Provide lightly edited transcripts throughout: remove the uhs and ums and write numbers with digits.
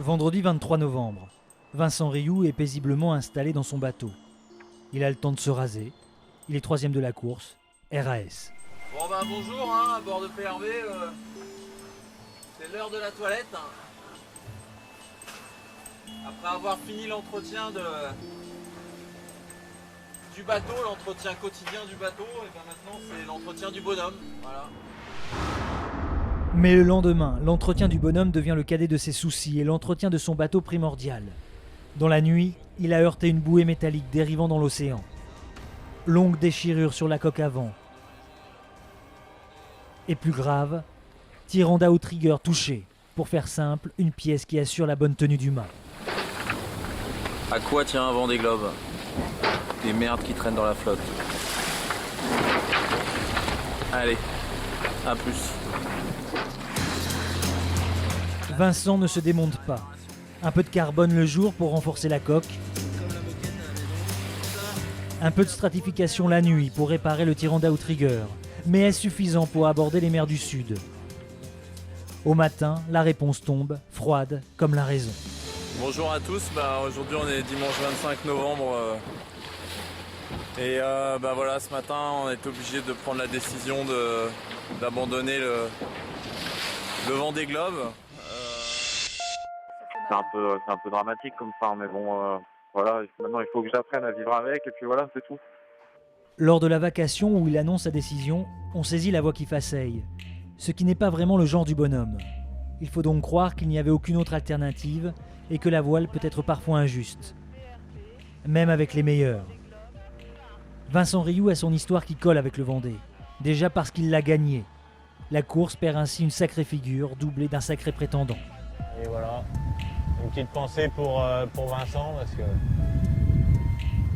Vendredi 23 novembre, Vincent Rioux est paisiblement installé dans son bateau. Il a le temps de se raser. Il est troisième de la course, RAS. Bon ben bonjour, à bord de PRV, c'est l'heure de la toilette. Après avoir fini l'entretien du bateau, l'entretien quotidien du bateau, et ben maintenant c'est l'entretien du bonhomme. Voilà. Mais le lendemain, l'entretien du bonhomme devient le cadet de ses soucis et l'entretien de son bateau primordial. Dans la nuit, il a heurté une bouée métallique dérivant dans l'océan. Longue déchirure sur la coque avant. Et plus grave, tirant outrigger touché. Pour faire simple, une pièce qui assure la bonne tenue du mât. À quoi tient un Vendée Globe? Des merdes qui traînent dans la flotte. Allez, à plus. Vincent ne se démonte pas. Un peu de carbone le jour pour renforcer la coque. Un peu de stratification la nuit pour réparer le tirant outrigger. Mais est-ce suffisant pour aborder les mers du Sud? Au matin, la réponse tombe, froide comme la raison. Bonjour à tous, aujourd'hui on est dimanche 25 novembre et voilà, ce matin on est obligé de prendre la décision d'abandonner le Vendée Globe. C'est un peu dramatique comme ça, mais bon, voilà, maintenant il faut que j'apprenne à vivre avec et puis voilà, c'est tout. Lors de la vacation où il annonce sa décision, on saisit la voix qui faceille, ce qui n'est pas vraiment le genre du bonhomme. Il faut donc croire qu'il n'y avait aucune autre alternative et que la voile peut être parfois injuste. Même avec les meilleurs. Vincent Rioux a son histoire qui colle avec le Vendée. Déjà parce qu'il l'a gagné. La course perd ainsi une sacrée figure, doublée d'un sacré prétendant. Et voilà, une petite pensée pour Vincent, parce que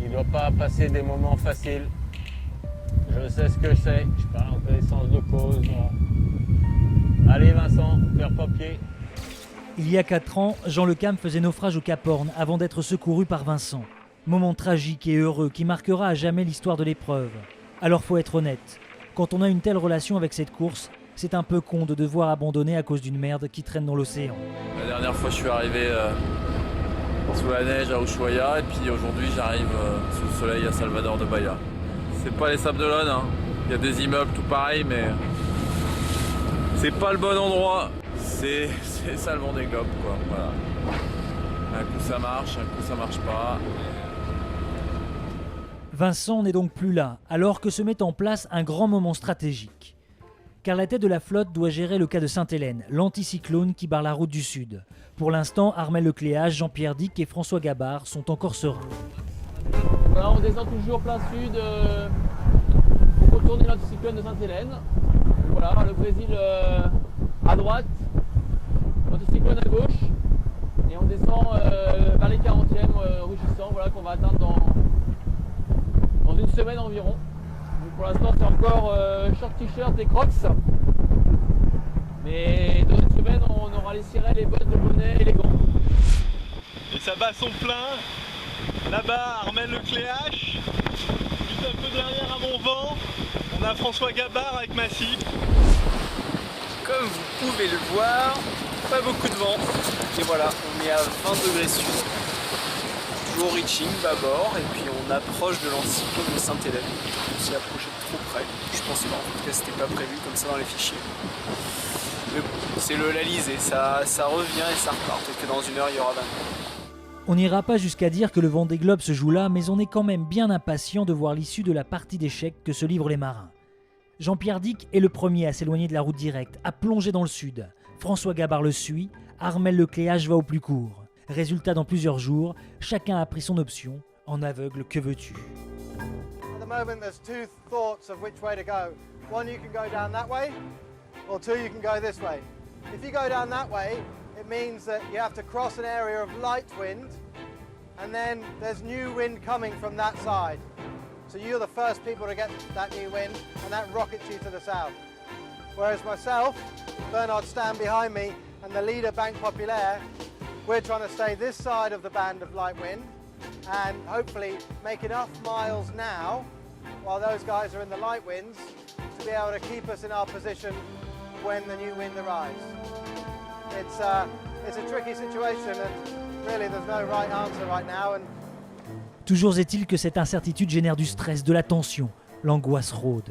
il ne doit pas passer des moments faciles. Je sais ce que c'est, je parle en connaissance de cause. Bon. Allez Vincent, faire papier. Il y a 4 ans, Jean Le Cam faisait naufrage au Cap Horn avant d'être secouru par Vincent. Moment tragique et heureux qui marquera à jamais l'histoire de l'épreuve. Alors faut être honnête, quand on a une telle relation avec cette course, c'est un peu con de devoir abandonner à cause d'une merde qui traîne dans l'océan. La dernière fois je suis arrivé sous la neige à Ushuaia et puis aujourd'hui j'arrive sous le soleil à Salvador de Bahia. C'est pas les Sables d'Olonne, hein. Il y a des immeubles tout pareil mais c'est pas le bon endroit. C'est ça le Vendée Globe quoi, voilà. Un coup ça marche, un coup ça marche pas. Vincent n'est donc plus là, alors que se met en place un grand moment stratégique. Car la tête de la flotte doit gérer le cas de Sainte-Hélène, l'anticyclone qui barre la route du Sud. Pour l'instant, Armel Lecléache, Jean-Pierre Dick et François Gabard sont encore sereins. Voilà, on descend toujours plein sud pour contourner l'anticyclone de Sainte-Hélène. Voilà, le Brésil à droite, l'anticyclone à gauche. Et on descend vers les 40e rougissants, voilà, qu'on va atteindre dans une semaine environ. Donc pour l'instant c'est encore short t-shirt et crocs. Mais dans une semaine on aura les sirènes, les bottes, le bonnet et les gants. Et ça bat son plein. Là-bas, Armel Lecléache. Juste un peu derrière à mon vent, on a François Gabard avec Massy. Comme vous pouvez le voir, pas beaucoup de vent. Et voilà, on est à 20 degrés sud. Toujours reaching, bâbord, et puis on approche de l'anticyclone de Sainte-Hélène. On s'y approche de trop près. Je pense pas, en tout cas c'était pas prévu comme ça dans les fichiers. Mais bon, c'est l'Alizé, ça revient et ça repart. Peut-être que dans une heure il y aura 20. On n'ira pas jusqu'à dire que le Vendée Globe se joue là, mais on est quand même bien impatient de voir l'issue de la partie d'échecs que se livrent les marins. Jean-Pierre Dick est le premier à s'éloigner de la route directe, à plonger dans le sud. François Gabard le suit, Armel Lecléache va au plus court. Résultat, dans plusieurs jours, chacun a pris son option. En aveugle, que veux-tu? At the moment, there's two thoughts of which way to go. One, you can go down that way, or two, you can go this way. If you go down that way, it means that you have to cross an area of light wind, and then there's new wind coming from that side. So you're the first people to get that new wind, and that rockets you to the south. Whereas myself, Bernard Stan behind me, and the leader, Banque Populaire, we're trying to stay this side of the band of light wind and hopefully make enough miles now while those guys are in the light winds to be able to keep us in our position when the new wind arrives. It's it's a tricky situation and really there's no right answer right now. And Toujours est-il que cette incertitude génère du stress, de la tension, l'angoisse rôde.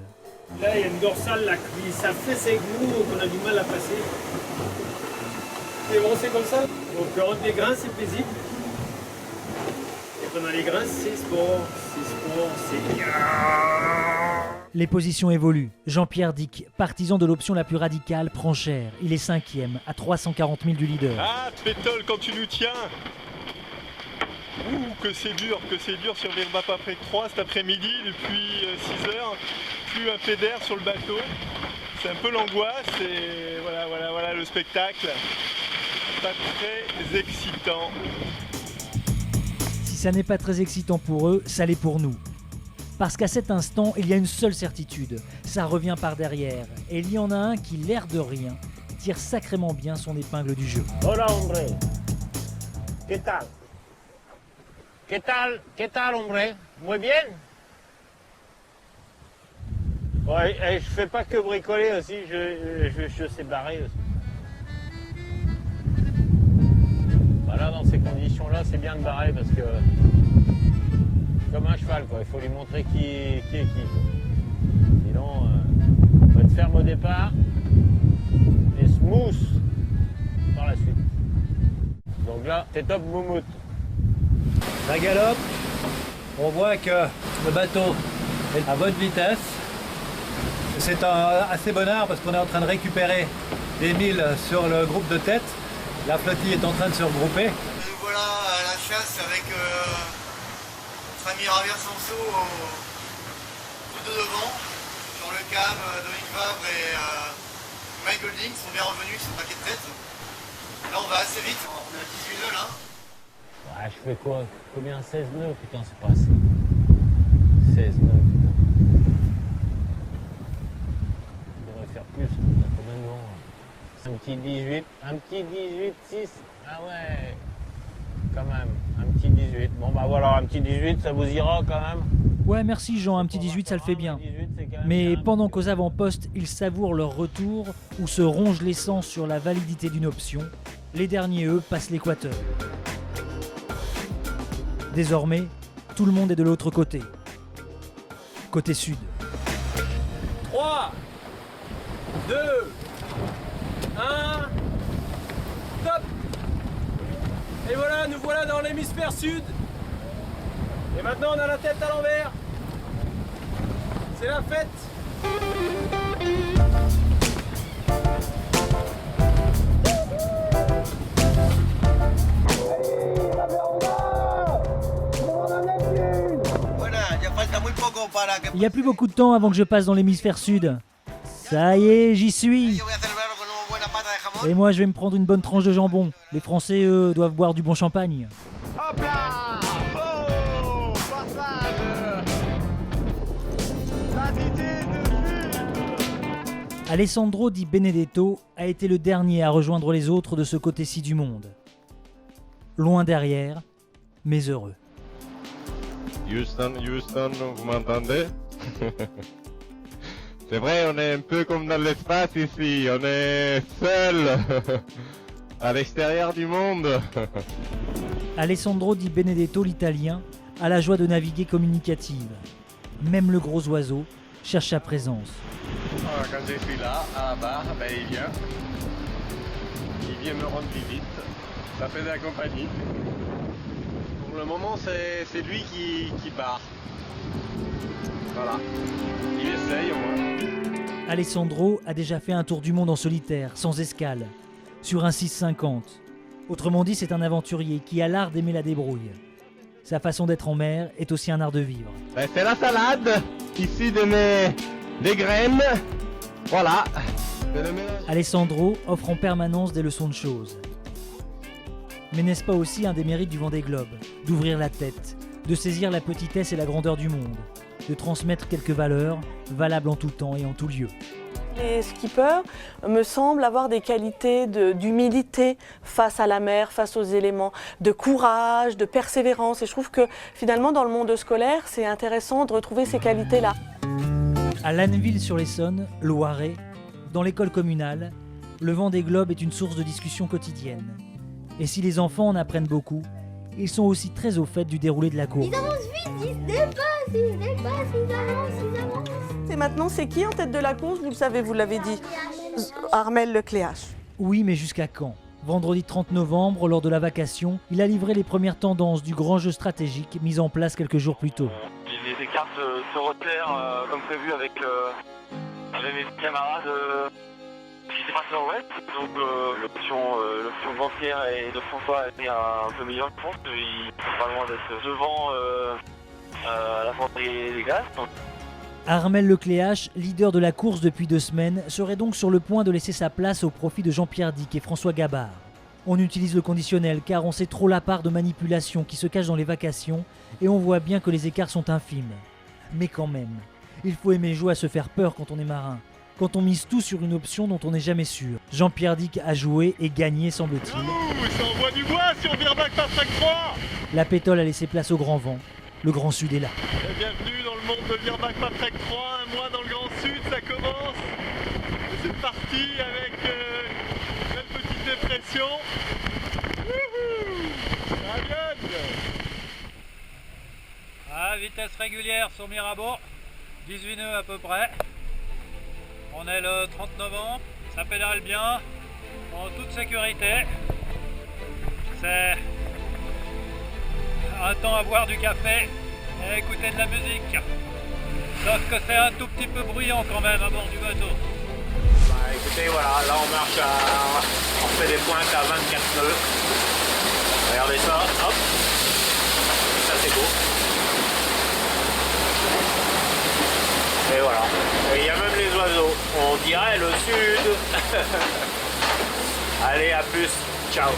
Là, il y a une dorsale là, ça fait ses genoux, qu'on a du mal à passer. Et bon, c'est comme ça. Donc, entre les grains, c'est paisible. Et pendant les grains, c'est sport, c'est bien. Les positions évoluent. Jean-Pierre Dick, partisan de l'option la plus radicale, prend cher. Il est 5e, à 340 000 du leader. Ah, Tvettel, quand tu nous tiens. Ouh, que c'est dur sur Virba Paprec 3 cet après-midi, depuis 6 heures. Plus un fédère sur le bateau. C'est un peu l'angoisse et voilà le spectacle. Pas très excitant. Si ça n'est pas très excitant pour eux, ça l'est pour nous. Parce qu'à cet instant, il y a une seule certitude, ça revient par derrière. Et il y en a un qui, l'air de rien, tire sacrément bien son épingle du jeu. Hola, hombre. ¿Qué tal? ¿Qué tal, hombre? Muy bien. Ouais, et je fais pas que bricoler aussi, je sais barrer aussi. Voilà, dans ces conditions-là, c'est bien de barrer parce que comme un cheval, quoi. Il faut lui montrer qui est qui. Sinon, il faut être ferme au départ et smooth par la suite. Donc là, c'est top moumoute. Ça galope, on voit que le bateau est à bonne vitesse. C'est un assez bon art parce qu'on est en train de récupérer des milles sur le groupe de tête. La flottille est en train de se regrouper. nous voilà à la chasse avec notre ami Javier Sanso tout de devant. Sur le cam, Dominique Fabre et Mike Golding sont bien revenus sur le paquet de tête. Là on va assez vite, on a 18 nœuds là. Ouais, je fais quoi? Combien? 16 nœuds? Putain, c'est pas assez. 16 nœuds, putain. Je devrais faire plus. Combien de vent? Un petit 18. Un petit 18, 6. Ah ouais. Quand même. Un petit 18. Bon bah voilà, un petit 18, ça vous ira quand même. Ouais, merci Jean, un petit 18, ça le fait bien. Mais pendant qu'aux avant-postes, ils savourent leur retour ou se rongent l'essence sur la validité d'une option, les derniers, eux, passent l'équateur. Désormais, tout le monde est de l'autre côté. Côté sud. 3, 2, 1, top. Et voilà, nous voilà dans l'hémisphère sud. Et maintenant on a la tête à l'envers. C'est la fête. Il n'y a plus beaucoup de temps avant que je passe dans l'hémisphère sud. Ça y est, j'y suis. Et moi, je vais me prendre une bonne tranche de jambon. Les Français, eux, doivent boire du bon champagne. Hop là! Oh! Passage! Alessandro Di Benedetto a été le dernier à rejoindre les autres de ce côté-ci du monde. Loin derrière, mais heureux. Houston, vous m'entendez? C'est vrai, on est un peu comme dans l'espace ici, on est seul à l'extérieur du monde. Alessandro Di Benedetto, l'italien, a la joie de naviguer communicative. Même le gros oiseau cherche sa présence. Alors, quand je suis là, à la barre, ben, il vient me rendre visite, ça fait de la compagnie. Pour le moment, c'est lui qui part. Voilà, il essaye au moins. Alessandro a déjà fait un tour du monde en solitaire, sans escale, sur un 650. Autrement dit, c'est un aventurier qui a l'art d'aimer la débrouille. Sa façon d'être en mer est aussi un art de vivre. Ben, c'est la salade, ici des graines, voilà. Alessandro offre en permanence des leçons de choses. Mais n'est-ce pas aussi un des mérites du Vendée Globe, d'ouvrir la tête, de saisir la petitesse et la grandeur du monde, de transmettre quelques valeurs, valables en tout temps et en tout lieu. Les skippers me semblent avoir des qualités d'humilité face à la mer, face aux éléments, de courage, de persévérance. Et je trouve que finalement dans le monde scolaire, c'est intéressant de retrouver ces qualités-là. À Lanneville-sur-l'Essonne, Loiret, dans l'école communale, le Vendée Globe est une source de discussion quotidienne. Et si les enfants en apprennent beaucoup, ils sont aussi très au fait du déroulé de la course. Ils avancent vite, ils se dépassent, ils avancent. Et maintenant, c'est qui en tête de la course? Vous le savez, vous l'avez dit. Armel Lecléache. Oui, mais jusqu'à quand? Vendredi 30 novembre, lors de la vacation, il a livré les premières tendances du grand jeu stratégique mis en place quelques jours plus tôt. Les écarts se resserrent comme prévu avec mes camarades qui s'est passé en ouest. Donc l'option Vancière et de François était un peu meilleur, je pense. Il est pas loin d'être devant la fin des glaces. Armel Lecléache, leader de la course depuis 2 semaines, serait donc sur le point de laisser sa place au profit de Jean-Pierre Dick et François Gabard. On utilise le conditionnel car on sait trop la part de manipulation qui se cache dans les vacations et on voit bien que les écarts sont infimes. Mais quand même, il faut aimer jouer à se faire peur quand on est marin, quand on mise tout sur une option dont on n'est jamais sûr. Jean-Pierre Dick a joué et gagné semble-t-il. Ça envoie du bois sur Virbac Paprec 3. La pétole a laissé place au grand vent. Le Grand Sud est là. Bienvenue dans le monde de Virbac Paprec 3, un mois dans le Grand Sud, ça commence. C'est parti avec une belle petite dépression. À vitesse régulière sur Mirabeau, 18 nœuds à peu près. On est le 30 novembre, ça pédale bien, en toute sécurité. C'est un temps à boire du café et à écouter de la musique. Sauf que c'est un tout petit peu bruyant quand même à bord du bateau. Bah écoutez, voilà, là on marche on fait des pointes à 24 nœuds. Regardez ça, hop. Ça c'est beau. Et voilà. Et il y a même les oiseaux. On dirait le sud. Allez, à plus. Ciao.